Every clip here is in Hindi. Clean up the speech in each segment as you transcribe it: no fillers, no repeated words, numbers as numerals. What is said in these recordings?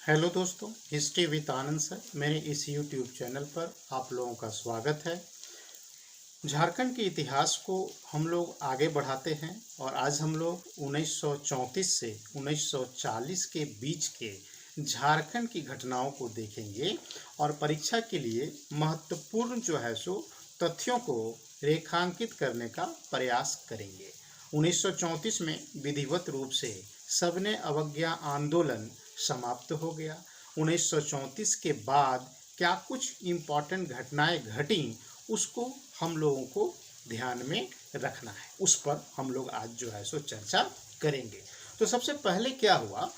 हेलो दोस्तों, हिस्ट्री विद आनंद सर मेरे इस यूट्यूब चैनल पर आप लोगों का स्वागत है। झारखंड के इतिहास को हम लोग आगे बढ़ाते हैं और आज हम लोग 1934 से 1940 के बीच के झारखंड की घटनाओं को देखेंगे और परीक्षा के लिए महत्वपूर्ण जो है सो तथ्यों को रेखांकित करने का प्रयास करेंगे। 1934 में विधिवत रूप से सबने अवज्ञा आंदोलन समाप्त हो गया। 1934 के बाद क्या कुछ इम्पॉर्टेंट घटनाएं घटी उसको हम लोगों को ध्यान में रखना है, उस पर हम लोग आज जो है सो चर्चा करेंगे। तो सबसे पहले क्या हुआ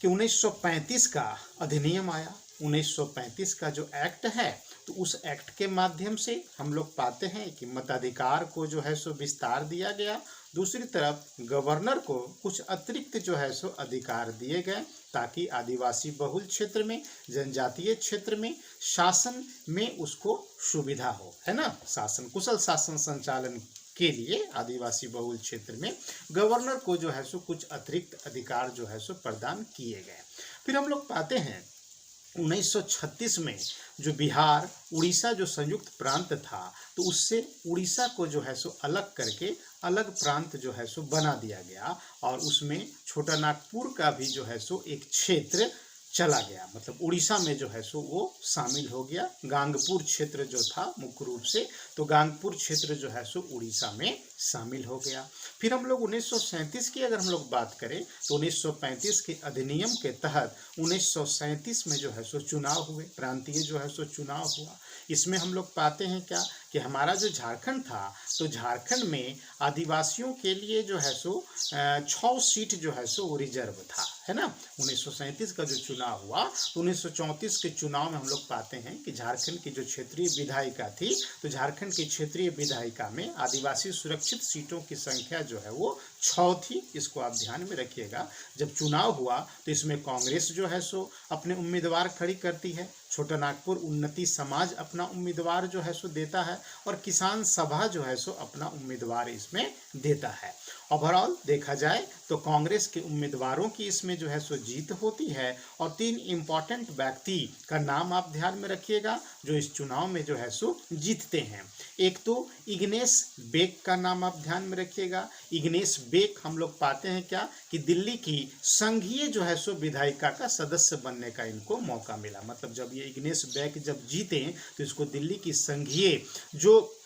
कि 1935 का अधिनियम आया। 1935 का जो एक्ट है तो उस एक्ट के माध्यम से हम लोग पाते हैं कि मताधिकार को जो है सो विस्तार दिया गया। दूसरी तरफ गवर्नर को कुछ अतिरिक्त जो है सो अधिकार दिए गए ताकि आदिवासी बहुल क्षेत्र में, जनजातीय क्षेत्र में शासन में उसको सुविधा हो, है ना। शासन कुशल शासन संचालन के लिए आदिवासी बहुल क्षेत्र में गवर्नर को जो है सो कुछ अतिरिक्त अधिकार जो है सो प्रदान किए गए। फिर हम लोग पाते हैं 1936 में जो बिहार उड़ीसा जो संयुक्त प्रांत था तो उससे उड़ीसा को जो है सो अलग करके अलग प्रांत जो है सो बना दिया गया और उसमें छोटा नागपुर का भी जो है सो एक क्षेत्र चला गया, मतलब उड़ीसा में जो है सो वो शामिल हो गया। गांगपुर क्षेत्र जो था मुख्य रूप से, तो गांगपुर क्षेत्र जो है सो उड़ीसा में शामिल हो गया। फिर हम लोग 1937 की अगर हम लोग बात करें तो 1935 के अधिनियम के तहत 1937 में जो है सो चुनाव हुए, प्रांतीय जो है सो चुनाव हुआ। इसमें हम लोग पाते हैं क्या कि हमारा जो झारखंड था तो झारखंड में आदिवासियों के लिए जो है सो 6 सीट जो है सो वो रिजर्व था, है ना। 1937 का जो चुनाव हुआ तो 1934 के चुनाव में हम लोग पाते हैं कि झारखंड की जो क्षेत्रीय विधायिका थी तो झारखंड की क्षेत्रीय विधायिका में आदिवासी सुरक्षित सीटों की संख्या जो है वो 6 थी। इसको आप ध्यान में रखिएगा। जब चुनाव हुआ तो इसमें कांग्रेस जो है सो अपने उम्मीदवार खड़ी करती है, छोटा नागपुर उन्नति समाज अपना उम्मीदवार जो है सो देता है और किसान सभा जो है सो अपना उम्मीदवार इसमें देता है। ओवरऑल देखा जाए तो कांग्रेस के उम्मीदवारों की इसमें जो है सो जीत होती है और 3 इम्पॉर्टेंट व्यक्ति का नाम आप ध्यान में रखिएगा जो इस चुनाव में जो है सो जीतते हैं। एक तो इग्नेस बेक का नाम आप ध्यान में रखिएगा। इग्नेस बेक हम लोग पाते हैं क्या कि दिल्ली की संघीय जो है सो विधायिका का सदस्य बनने का इनको मौका मिला, मतलब जब ये इग्नेस बेक जब जीते तो इसको दिल्ली की संघीय जो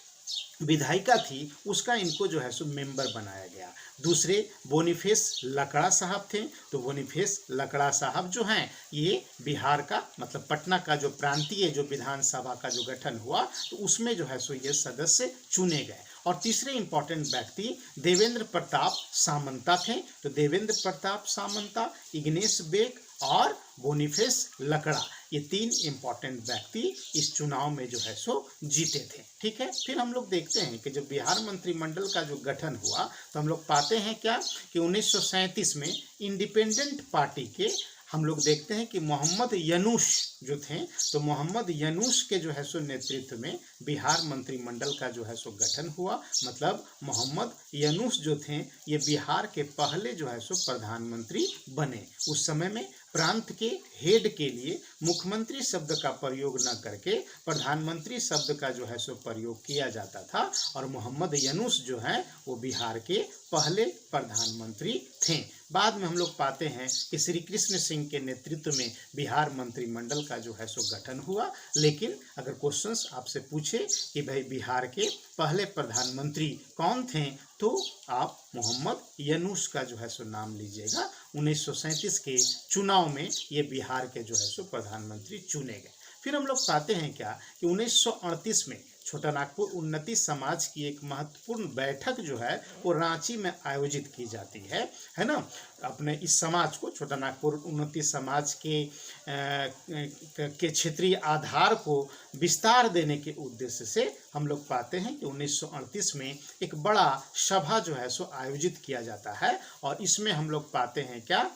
विधायिका थी उसका इनको जो है सो मेंबर बनाया गया। दूसरे बोनीफेस लकड़ा साहब थे, तो बोनीफेस लकड़ा साहब जो हैं ये बिहार का मतलब पटना का जो प्रांतीय जो विधानसभा का जो गठन हुआ तो उसमें जो है सो ये सदस्य चुने गए। और तीसरे इंपॉर्टेंट व्यक्ति देवेंद्र प्रताप सामंता थे, तो देवेंद्र प्रताप सामंता, इग्नेस बेक और बोनीफेस लकड़ा, ये 3 इंपॉर्टेंट व्यक्ति इस चुनाव में जो है सो जीते थे। ठीक है। फिर हम लोग देखते हैं कि जब बिहार मंत्रिमंडल का जो गठन हुआ तो हम लोग पाते हैं क्या कि 1937 में इंडिपेंडेंट पार्टी के हम लोग देखते हैं कि मोहम्मद यूनुस जो थे तो मोहम्मद यूनुस के जो है सो नेतृत्व में बिहार मंत्रिमंडल का जो है सो गठन हुआ। मतलब मोहम्मद यूनुस जो थे ये बिहार के पहले जो है सो प्रधानमंत्री बने। उस समय में प्रांत के हेड के लिए मुख्यमंत्री शब्द का प्रयोग न करके प्रधानमंत्री शब्द का जो है सो प्रयोग किया जाता था और मोहम्मद यूनुस जो है वो बिहार के पहले प्रधानमंत्री थे। बाद में हम लोग पाते हैं कि श्री कृष्ण सिंह के नेतृत्व में बिहार मंत्रिमंडल का जो है सो गठन हुआ। लेकिन अगर क्वेश्चंस आपसे पूछे कि भाई बिहार के पहले प्रधानमंत्री कौन थे तो आप मोहम्मद यूनुस का जो है सो नाम लीजिएगा। 1937 के चुनाव में ये बिहार के जो है सो प्रधानमंत्री चुने गए। फिर हम लोग पाते हैं क्या कि 1938 में छोटा नागपुर उन्नति समाज की एक महत्वपूर्ण बैठक जो है वो रांची में आयोजित की जाती है ना। अपने इस समाज को छोटा नागपुर उन्नति समाज के क्षेत्रीय आधार को विस्तार देने के उद्देश्य से हम लोग पाते हैं कि 1938 में एक बड़ा सभा जो है सो आयोजित किया जाता है और इसमें हम लोग पाते हैं क्या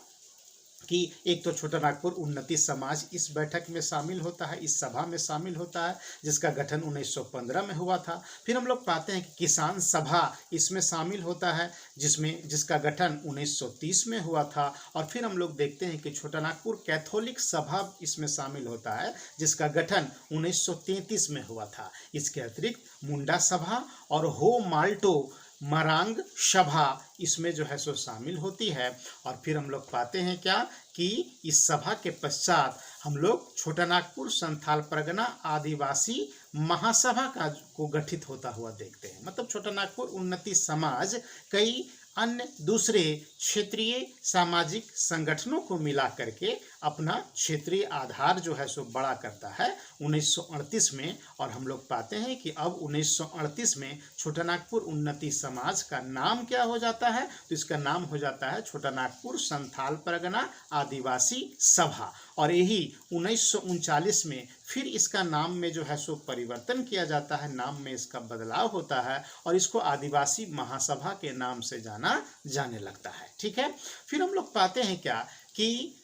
कि एक तो छोटा नागपुर उन्नति समाज इस बैठक में शामिल होता है, इस सभा में शामिल होता है, जिसका गठन 1915 में हुआ था। फिर हम लोग पाते हैं कि किसान सभा इसमें शामिल होता है, जिसका गठन 1930 में हुआ था। और फिर हम लोग देखते हैं कि छोटा नागपुर कैथोलिक सभा इसमें शामिल होता है, जिसका गठन 1933 में हुआ था। इसके अतिरिक्त मुंडा सभा और हो माल्टो मरांग सभा इसमें जो है सो शामिल होती है। और फिर हम लोग पाते हैं क्या कि इस सभा के पश्चात हम लोग छोटा नागपुर संथाल परगना आदिवासी महासभा को गठित होता हुआ देखते हैं। मतलब छोटा नागपुर उन्नति समाज कई अन्य दूसरे क्षेत्रीय सामाजिक संगठनों को मिला करके अपना क्षेत्रीय आधार जो है सो बड़ा करता है 1938 में। और हम लोग पाते हैं कि अब 1938 में छोटा नागपुर उन्नति समाज का नाम क्या हो जाता है, तो इसका नाम हो जाता है छोटा नागपुर संथाल परगना आदिवासी सभा। और यही 1939 में फिर इसका नाम में जो है सो परिवर्तन किया जाता है, नाम में इसका बदलाव होता है और इसको आदिवासी महासभा के नाम से जाने लगता है। ठीक है। फिर हम लोग पाते हैं क्या कि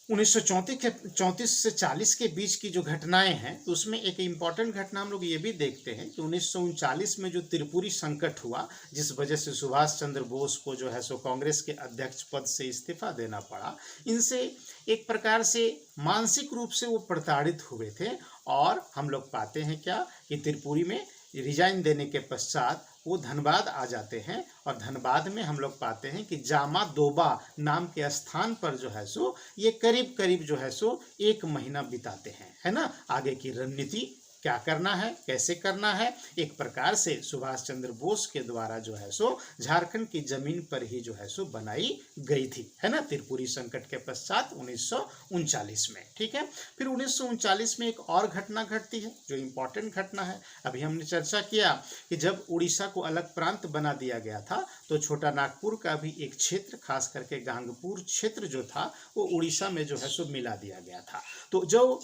1934 से 40 के बीच की जो घटनाएं हैं, तो उसमें एक इम्पॉर्टेंट घटना हम लोग ये भी देखते हैं कि 1939 में जो त्रिपुरी संकट हुआ, जिस वजह से सुभाष चंद्र बोस को जो है सो कांग्रेस के अध्यक्ष पद से इस्तीफा देना पड़ा, इनसे एक प्रकार से मानसिक रूप से वो प्रताड़ित हुए थे। और हम लोग पाते हैं क्या कि त्रिपुरी में रिजाइन देने के पश्चात वो धनबाद आ जाते हैं। और धनबाद में हम लोग पाते हैं कि जामा दोबा नाम के स्थान पर जो है सो ये करीब करीब जो है सो 1 महीना बिताते हैं, है ना। आगे की रणनीति क्या करना है, कैसे करना है, एक प्रकार से सुभाष चंद्र बोस के द्वारा जो है सो झारखंड की जमीन पर ही जो है सो बनाई गई थी, है ना, त्रिपुरी संकट के पश्चात 1939 में। ठीक है। फिर 1939 में एक और घटना घटती है जो इम्पोर्टेंट घटना है। अभी हमने चर्चा किया कि जब उड़ीसा को अलग प्रांत बना दिया गया था तो छोटा नागपुर का भी एक क्षेत्र, खास करके गांगपुर क्षेत्र जो था, वो उड़ीसा में जो है सो मिला दिया गया था। तो जो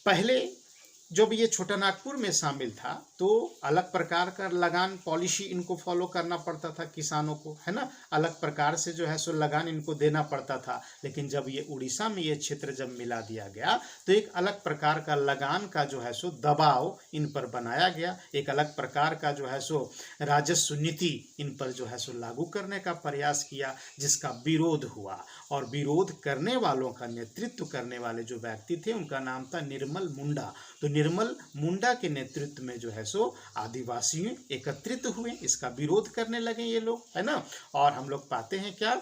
पहले जब ये छोटा नागपुर में शामिल था तो अलग प्रकार का लगान पॉलिसी इनको फॉलो करना पड़ता था किसानों को, है ना, अलग प्रकार से जो है सो लगान इनको देना पड़ता था। लेकिन जब ये उड़ीसा में ये क्षेत्र जब मिला दिया गया तो एक अलग प्रकार का लगान का जो है सो दबाव इन पर बनाया गया, एक अलग प्रकार का जो है सो राजस्व नीति इन पर जो है सो लागू करने का प्रयास किया, जिसका विरोध हुआ। और विरोध करने वालों का नेतृत्व करने वाले जो व्यक्ति थे उनका नाम था निर्मल मुंडा। तो निर्मल मुंडा के नेतृत्व में जो है सो आदिवासी एकत्रित हुए, इसका विरोध करने लगे ये लोग, है ना। और हम लोग पाते हैं क्या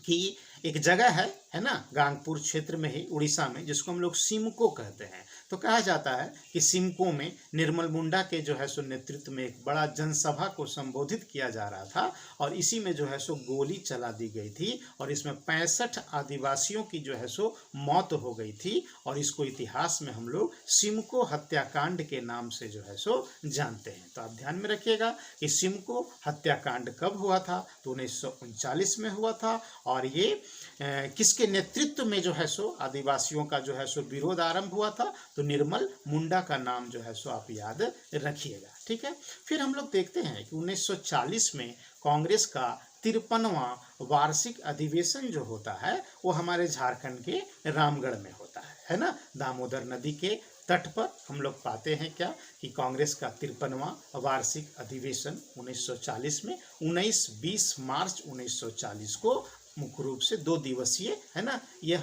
कि एक जगह है ना, गांगपुर क्षेत्र में ही उड़ीसा में, जिसको हम लोग सिमको कहते हैं। तो कहा जाता है कि सिमको में निर्मल मुंडा के जो है सो नेतृत्व में एक बड़ा जनसभा को संबोधित किया जा रहा था और इसी में जो है सो गोली चला दी गई थी और इसमें 65 आदिवासियों की जो है सो मौत हो गई थी। और इसको इतिहास में हम लोग सिमको हत्याकांड के नाम से जो है सो जानते हैं। तो आप ध्यान में रखिएगा कि सिमको हत्याकांड कब हुआ था, तो 1939 में हुआ था। और ये किसके नेतृत्व में जो है सो आदिवासियों का जो है सो विरोध आरंभ हुआ था, तो निर्मल मुंडा का नाम जो है सो आप याद रखिएगा। ठीक है। फिर हम लोग देखते हैं कि 1940 में कांग्रेस का 53वां वार्षिक अधिवेशन जो होता है वो हमारे झारखंड के रामगढ़ में होता है ना, दामोदर नदी के तट पर। हम लोग पाते हैं क्या कि कांग्रेस का 53वां वार्षिक अधिवेशन 1940 में 19-20 मार्च 1940 को मुख्य रूप से 2 दिवसीय, है ना, यह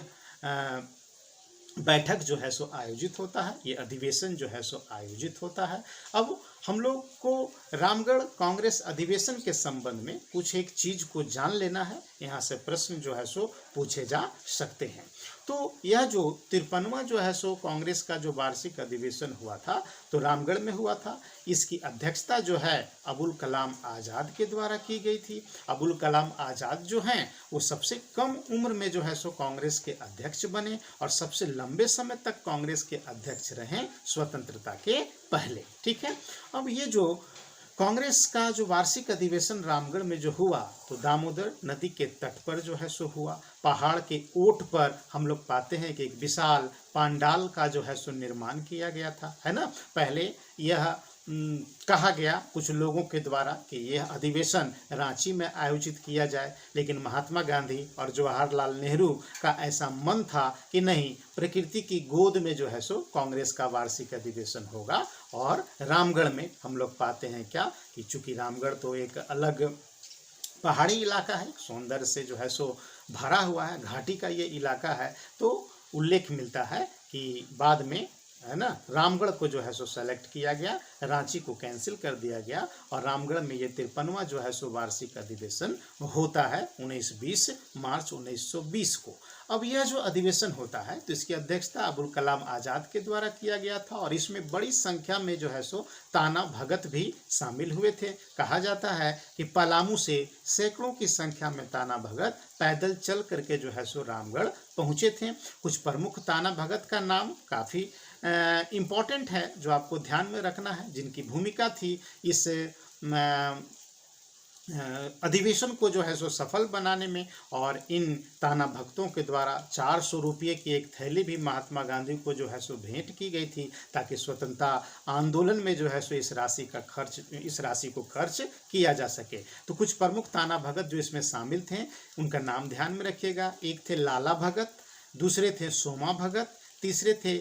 बैठक जो है सो आयोजित होता है, ये अधिवेशन जो है सो आयोजित होता है। अब हम लोग को रामगढ़ कांग्रेस अधिवेशन के संबंध में कुछ एक चीज को जान लेना है, यहाँ से प्रश्न जो है सो पूछे जा सकते हैं। तो यह जो 53वां जो है सो कांग्रेस का जो वार्षिक अधिवेशन हुआ था तो रामगढ़ में हुआ था। इसकी अध्यक्षता जो है अबुल कलाम आज़ाद के द्वारा की गई थी। अबुल कलाम आज़ाद जो हैं वो सबसे कम उम्र में जो है सो कांग्रेस के अध्यक्ष बने और सबसे लंबे समय तक कांग्रेस के अध्यक्ष रहे स्वतंत्रता के पहले। ठीक है। अब ये जो कांग्रेस का जो वार्षिक अधिवेशन रामगढ़ में जो हुआ तो दामोदर नदी के तट पर जो है सो हुआ। पहाड़ के ओट पर हम लोग पाते हैं कि एक विशाल पांडाल का जो है सो निर्माण किया गया था, है ना। पहले यह कहा गया कुछ लोगों के द्वारा कि यह अधिवेशन रांची में आयोजित किया जाए, लेकिन महात्मा गांधी और जवाहरलाल नेहरू का ऐसा मन था कि नहीं, प्रकृति की गोद में जो है सो कांग्रेस का वार्षिक अधिवेशन होगा। और रामगढ़ में हम लोग पाते हैं क्या कि चूंकि रामगढ़ तो एक अलग पहाड़ी इलाका है, सौंदर्य से जो है सो भरा हुआ है, घाटी का ये इलाका है, तो उल्लेख मिलता है कि बाद में, है ना, रामगढ़ को जो है सो सेलेक्ट किया गया, रांची को कैंसिल कर दिया गया और रामगढ़ में ये 53वां जो है सो वार्षिक अधिवेशन होता है 19-20 मार्च 1920 को। अब यह जो अधिवेशन होता है तो इसकी अध्यक्षता अबुल कलाम आज़ाद के द्वारा किया गया था और इसमें बड़ी संख्या में जो है सो ताना भगत भी शामिल हुए थे। कहा जाता है कि पलामू से सैकड़ों की संख्या में ताना भगत पैदल चल करके जो है सो रामगढ़ पहुँचे थे। कुछ प्रमुख ताना भगत का नाम काफ़ी इम्पॉर्टेंट है जो आपको ध्यान में रखना है, जिनकी भूमिका थी इस अधिवेशन को जो है सो सफल बनाने में। और इन ताना भक्तों के द्वारा 400 रुपये की एक थैली भी महात्मा गांधी को जो है सो भेंट की गई थी, ताकि स्वतंत्रता आंदोलन में जो है सो इस राशि को खर्च किया जा सके। तो कुछ प्रमुख ताना भगत जो इसमें शामिल थे उनका नाम ध्यान में रखिएगा। एक थे लाला भगत, दूसरे थे सोमा भगत, तीसरे थे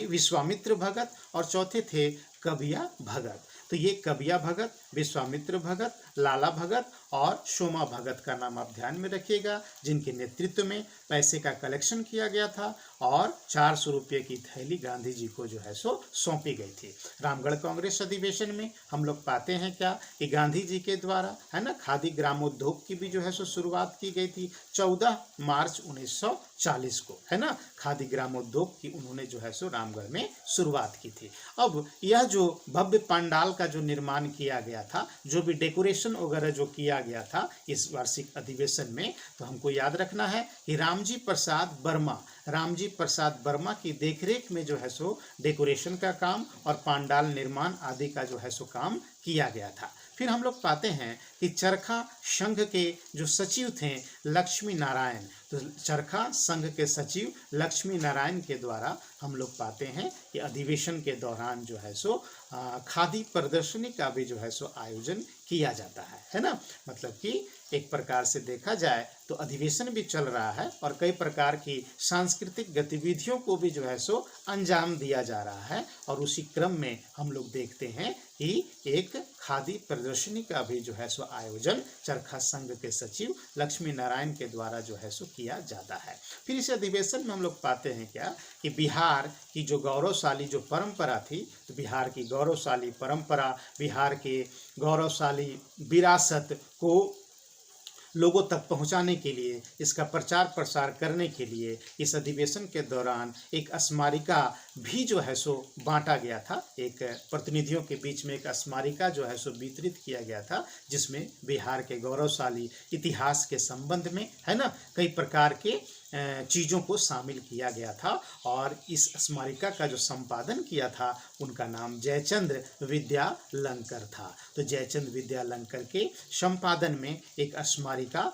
विश्वामित्र भगत और चौथे थे कबिया भगत। तो ये कबिया भगत, विश्वामित्र भगत, लाला भगत और सोमा भगत का नाम आप ध्यान में रखिएगा, जिनके नेतृत्व में पैसे का कलेक्शन किया गया था और 400 रुपये की थैली गांधी जी को जो है सो सौंपी गई थी। रामगढ़ कांग्रेस अधिवेशन में हम लोग पाते हैं क्या कि गांधी जी के द्वारा, है ना, खादी ग्रामोद्योग की भी जो है सो शुरुआत की गई थी 14 मार्च 1940 को, है ना, खादी ग्रामोद्योग की उन्होंने जो है सो रामगढ़ में शुरुआत की थी। अब यह जो भव्य पंडाल का जो निर्माण किया गया था, जो भी डेकोरेशन वगैरह जो किया गया था इस वार्षिक अधिवेशन में, तो हमको याद रखना है कि रामजी प्रसाद वर्मा की देखरेख में जो है सो डेकोरेशन का काम और पंडाल निर्माण आदि का जो है सो काम किया गया था। फिर हम लोग पाते हैं कि चरखा संघ के जो सचिव थे लक्ष्मी नारायण, तो चरखा संघ के सचिव लक्ष्मी नारायण के द्वारा हम लोग पाते हैं कि अधिवेशन के दौरान जो है सो खादी प्रदर्शनी का भी जो है सो आयोजन किया जाता है ना। मतलब कि एक प्रकार से देखा जाए तो अधिवेशन भी चल रहा है और कई प्रकार की सांस्कृतिक गतिविधियों को भी जो है सो अंजाम दिया जा रहा है। और उसी क्रम में हम लोग देखते हैं कि एक खादी प्रदर्शनी का भी जो है सो आयोजन चरखा संघ के सचिव लक्ष्मी नारायण के द्वारा जो है सो किया जाता है। फिर इस अधिवेशन में हम लोग पाते हैं क्या कि बिहार की जो गौरवशाली जो परंपरा थी, तो बिहार की गौरवशाली परंपरा, बिहार के गौरवशाली विरासत को लोगों तक पहुंचाने के लिए, इसका प्रचार प्रसार करने के लिए इस अधिवेशन के दौरान एक स्मारिका भी जो है सो बांटा गया था। एक प्रतिनिधियों के बीच में एक स्मारिका जो है सो वितरित किया गया था, जिसमें बिहार के गौरवशाली इतिहास के संबंध में, है ना, कई प्रकार के चीज़ों को शामिल किया गया था। और इस स्मारिका का जो संपादन किया था उनका नाम जयचंद्र विद्यालंकर था। तो जयचंद्र विद्यालंकर के संपादन में एक स्मारिका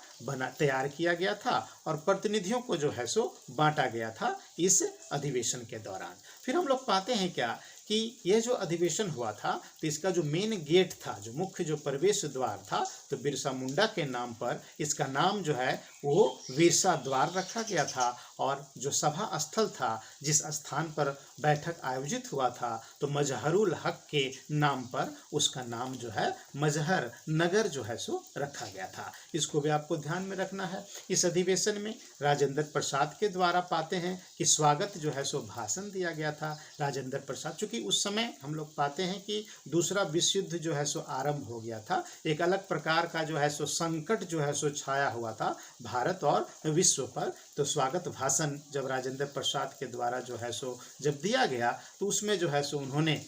तैयार किया गया था और प्रतिनिधियों को जो है सो बांटा गया था इस अधिवेशन के दौरान। फिर हम लोग पाते हैं क्या कि यह जो अधिवेशन हुआ था तो इसका जो मेन गेट था, जो मुख्य जो प्रवेश द्वार था, तो बिरसा मुंडा के नाम पर इसका नाम जो है वो बिरसा द्वार रखा गया था। और जो सभा स्थल था, जिस स्थान पर बैठक आयोजित हुआ था, तो मजहरुल हक के नाम पर उसका नाम जो है मजहर नगर जो है सो रखा गया था। इसको भी आपको ध्यान में रखना है। इस अधिवेशन में राजेंद्र प्रसाद के द्वारा पाते हैं कि स्वागत जो है सो भाषण दिया गया था। राजेंद्र प्रसाद, चूँकि उस समय हम लोग पाते हैं कि दूसरा विश्व युद्ध जो है सो आरंभ हो गया था, एक अलग प्रकार का जो है सो संकट जो है सो छाया हुआ था भारत और विश्व पर। तो स्वागत भाषण जब राजेंद्र प्रसाद के द्वारा जो है सो जब दिया गया, तो उसमें जो है सो उन्होंने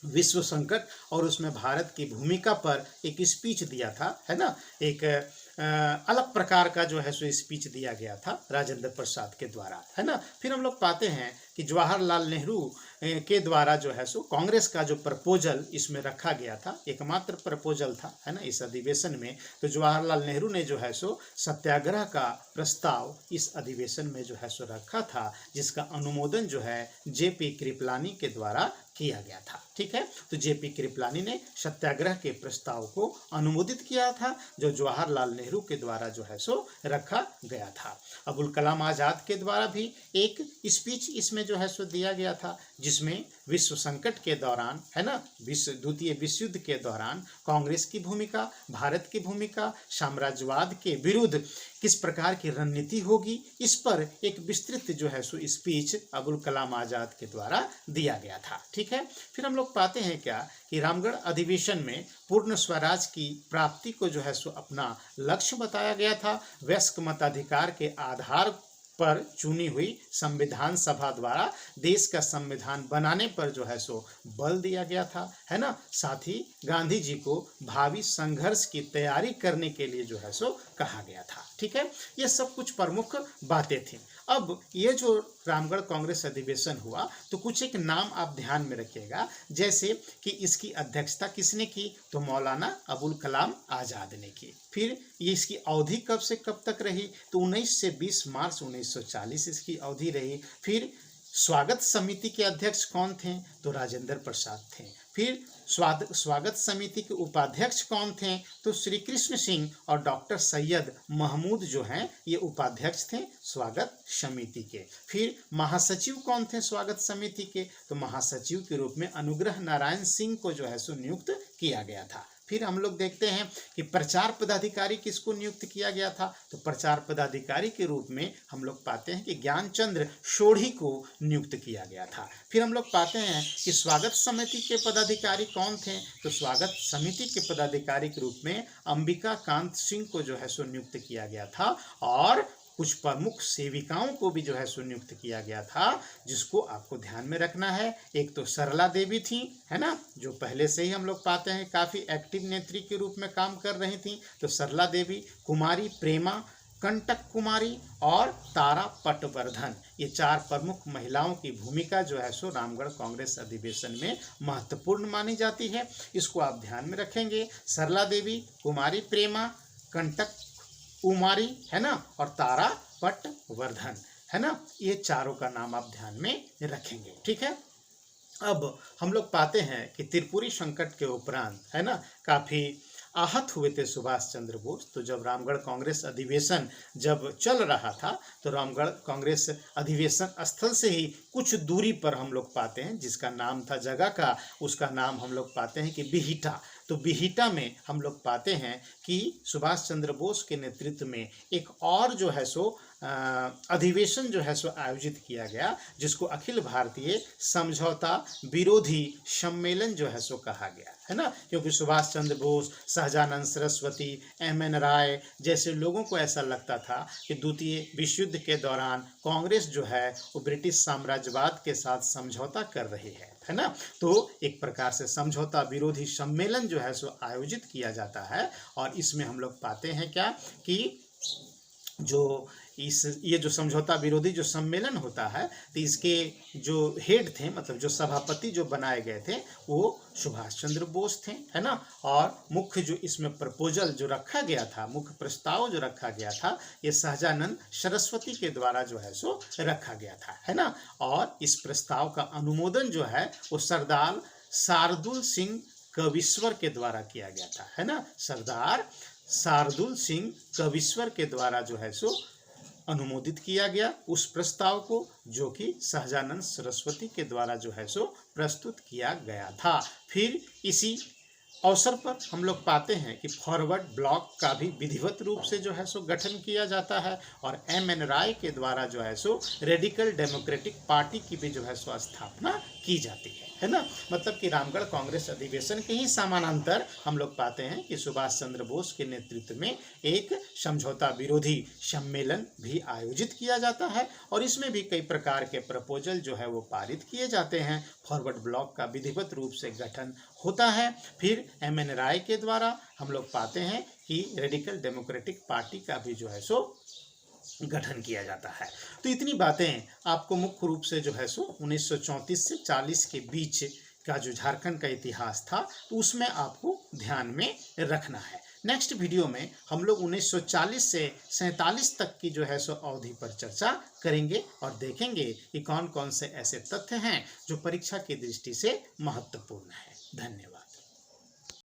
विश्व संकट और उसमें भारत की भूमिका पर एक स्पीच दिया था, है ना। एक अलग प्रकार का जो है सो स्पीच दिया गया था राजेंद्र प्रसाद के द्वारा, है ना। फिर हम लोग पाते हैं कि जवाहरलाल नेहरू के द्वारा जो है सो कांग्रेस का जो प्रपोजल इसमें रखा गया था, एकमात्र प्रपोजल था, है ना, इस अधिवेशन में। तो जवाहरलाल नेहरू ने जो है सो सत्याग्रह का प्रस्ताव इस अधिवेशन में जो है सो रखा था, जिसका अनुमोदन जो है जेपी कृपलानी के द्वारा किया गया था। ठीक है, तो जेपी कृपलानी ने सत्याग्रह के प्रस्ताव को अनुमोदित किया था, जो जवाहरलाल नेहरू के द्वारा जो है सो रखा गया था। अबुल कलाम आज़ाद के द्वारा भी एक स्पीच इसमें जो है सो दिया गया था, जिसमें विश्व संकट के दौरान, है ना, द्वितीय विश्व युद्ध के दौरान कांग्रेस की भूमिका, भारत की भूमिका, साम्राज्यवाद के विरुद्ध किस प्रकार की रणनीति होगी, इस पर एक विस्तृत जो है सो स्पीच अबुल कलाम आज़ाद के द्वारा दिया गया था। ठीक है, फिर हम लोग पाते हैं क्या कि रामगढ़ अधिवेशन में पूर्ण स्वराज की प्राप्ति को जो है सो अपना लक्ष्य बताया गया था। वयस्क मताधिकार के आधार पर चुनी हुई संविधान सभा द्वारा देश का संविधान बनाने पर जो है सो बल दिया गया था, है ना। साथ ही गांधी जी को भावी संघर्ष की तैयारी करने के लिए जो है सो कहा गया था। ठीक है, ये सब कुछ प्रमुख बातें थी। अब ये जो रामगढ़ कांग्रेस अधिवेशन हुआ, तो कुछ एक नाम आप ध्यान में रखिएगा, जैसे कि इसकी अध्यक्षता किसने की, तो मौलाना अबुल कलाम आज़ाद ने की। फिर ये इसकी अवधि कब से कब तक रही, तो 19 से 20 मार्च 1940 इसकी अवधि रही। फिर स्वागत समिति के अध्यक्ष कौन थे, तो राजेंद्र प्रसाद थे। फिर स्वागत समिति के उपाध्यक्ष कौन थे, तो श्री कृष्ण सिंह और डॉक्टर सैयद महमूद जो हैं ये उपाध्यक्ष थे स्वागत समिति के। फिर महासचिव कौन थे स्वागत समिति के, तो महासचिव के रूप में अनुग्रह नारायण सिंह को जो है सो नियुक्त किया गया था। फिर हम लोग देखते हैं कि प्रचार पदाधिकारी किसको नियुक्त किया गया था, तो प्रचार पदाधिकारी के रूप में हम लोग पाते हैं कि ज्ञानचंद्र सोढ़ी को नियुक्त किया गया था। फिर हम लोग पाते हैं कि स्वागत समिति के पदाधिकारी कौन थे, तो स्वागत समिति के पदाधिकारी के रूप में अंबिका कांत सिंह को जो है सो नियुक्त किया गया था, और कुछ प्रमुख सेविकाओं को भी जो है सो नियुक्त किया गया था, जिसको आपको ध्यान में रखना है। एक तो सरला देवी थी, है ना, जो पहले से ही हम लोग पाते हैं काफ़ी एक्टिव नेत्री के रूप में काम कर रही थी। तो सरला देवी, कुमारी प्रेमा, कंटक कुमारी और तारा पटवर्धन, ये 4 प्रमुख महिलाओं की भूमिका जो है सो रामगढ़ कांग्रेस अधिवेशन में महत्वपूर्ण मानी जाती है। इसको आप ध्यान में रखेंगे। सरला देवी, कुमारी प्रेमा, कंटक कुमारी, है ना, और तारा पटवर्धन, है ना, ये चारों का नाम आप ध्यान में रखेंगे। ठीक है, अब हम लोग पाते हैं कि त्रिपुरी संकट के उपरांत, है ना, काफ़ी आहत हुए थे सुभाष चंद्र बोस। तो जब रामगढ़ कांग्रेस अधिवेशन जब चल रहा था, तो रामगढ़ कांग्रेस अधिवेशन स्थल से ही कुछ दूरी पर हम लोग पाते हैं, जिसका नाम था जगह का, उसका नाम हम लोग पाते हैं कि बिहिटा। तो बिहिटा में हम लोग पाते हैं कि सुभाष चंद्र बोस के नेतृत्व में एक और जो है सो अधिवेशन जो है सो आयोजित किया गया, जिसको अखिल भारतीय समझौता विरोधी सम्मेलन जो है सो कहा गया, है ना। क्योंकि सुभाष चंद्र बोस, सहजानंद सरस्वती, एम.एन. राय जैसे लोगों को ऐसा लगता था कि द्वितीय विश्व युद्ध के दौरान कांग्रेस जो है वो ब्रिटिश साम्राज्यवाद के साथ समझौता कर रही है ना। तो एक प्रकार से समझौता विरोधी सम्मेलन जो है सो आयोजित किया जाता है, और इसमें हम लोग पाते हैं क्या कि ये जो समझौता विरोधी जो सम्मेलन होता है, तो इसके जो हेड थे, मतलब जो सभापति जो बनाए गए थे, वो सुभाष चंद्र बोस थे, है ना। और मुख्य जो इसमें प्रपोजल जो रखा गया था, मुख्य प्रस्ताव जो रखा गया था, ये सहजानंद सरस्वती के द्वारा जो है सो रखा गया था, है ना। और इस प्रस्ताव का अनुमोदन जो है वो सरदार शार्दुल सिंह कविश्वर के द्वारा किया गया था, है ना। सरदार शार्दुल सिंह कविश्वर के द्वारा जो है सो अनुमोदित किया गया उस प्रस्ताव को, जो कि सहजानंद सरस्वती के द्वारा जो है सो प्रस्तुत किया गया था। फिर इसी अवसर पर हम लोग पाते हैं कि फॉरवर्ड ब्लॉक का भी विधिवत रूप से जो है सो गठन किया जाता है, और एम.एन. राय के द्वारा जो है सो रेडिकल डेमोक्रेटिक पार्टी की भी जो है सो स्थापना की जाती है ना। मतलब कि रामगढ़ कांग्रेस अधिवेशन के ही समानांतर हम लोग पाते हैं कि सुभाष चंद्र बोस के नेतृत्व में एक समझौता विरोधी सम्मेलन भी आयोजित किया जाता है, और इसमें भी कई प्रकार के प्रपोजल जो है वो पारित किए जाते हैं। फॉरवर्ड ब्लॉक का विधिवत रूप से गठन होता है। फिर एम.एन. राय के द्वारा हम लोग पाते हैं कि रेडिकल डेमोक्रेटिक पार्टी का भी जो है सो गठन किया जाता है। तो इतनी बातें आपको मुख्य रूप से जो है सो 1934 से 40 के बीच का जो झारखंड का इतिहास था तो उसमें आपको ध्यान में रखना है। नेक्स्ट वीडियो में हम लोग 1940 से 47 तक की जो है सो अवधि पर चर्चा करेंगे और देखेंगे कि कौन कौन से ऐसे तथ्य हैं जो परीक्षा की दृष्टि से महत्वपूर्ण है। धन्यवाद।